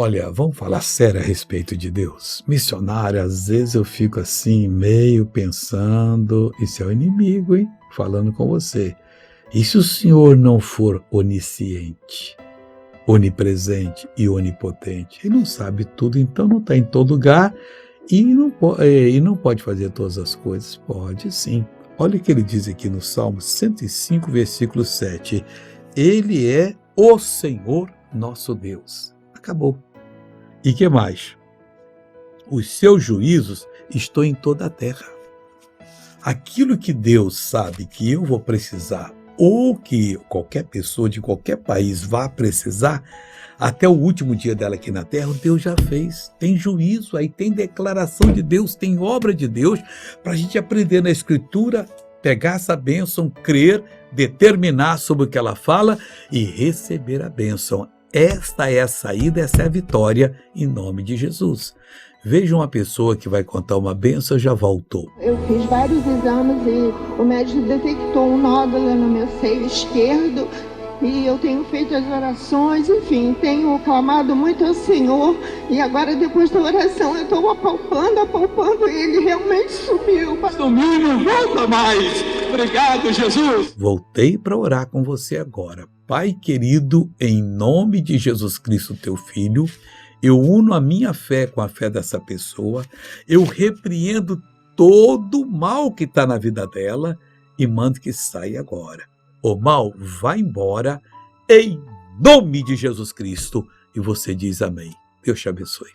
Olha, vamos falar sério a respeito de Deus. Missionário, às vezes eu fico assim, meio pensando, isso é o inimigo, hein? Falando com você. E se o Senhor não for onisciente, onipresente e onipotente? Ele não sabe tudo, então não está em todo lugar e não pode fazer todas as coisas? Pode sim. Olha o que ele diz aqui no Salmo 105, versículo 7. Ele é o Senhor nosso Deus. Acabou. E que mais? Os seus juízos estão em toda a terra. Aquilo que Deus sabe que eu vou precisar, ou que qualquer pessoa de qualquer país vá precisar, até o último dia dela aqui na terra, Deus já fez. Tem juízo, aí tem declaração de Deus, tem obra de Deus, para a gente aprender na Escritura, pegar essa bênção, crer, determinar sobre o que ela fala e receber a bênção. Esta é a saída, essa é a vitória, em nome de Jesus. Veja uma pessoa que vai contar uma bênção, já voltou. Eu fiz vários exames e o médico detectou um nódulo no meu seio esquerdo e eu tenho feito as orações, enfim, tenho clamado muito ao Senhor e agora depois da oração eu estou apalpando e ele realmente sumiu. Sumiu, não volta mais. Obrigado, Jesus. Voltei para orar com você agora. Pai querido, em nome de Jesus Cristo, teu Filho, eu uno a minha fé com a fé dessa pessoa, eu repreendo todo o mal que está na vida dela e mando que saia agora. O mal vai embora em nome de Jesus Cristo. E você diz amém. Deus te abençoe.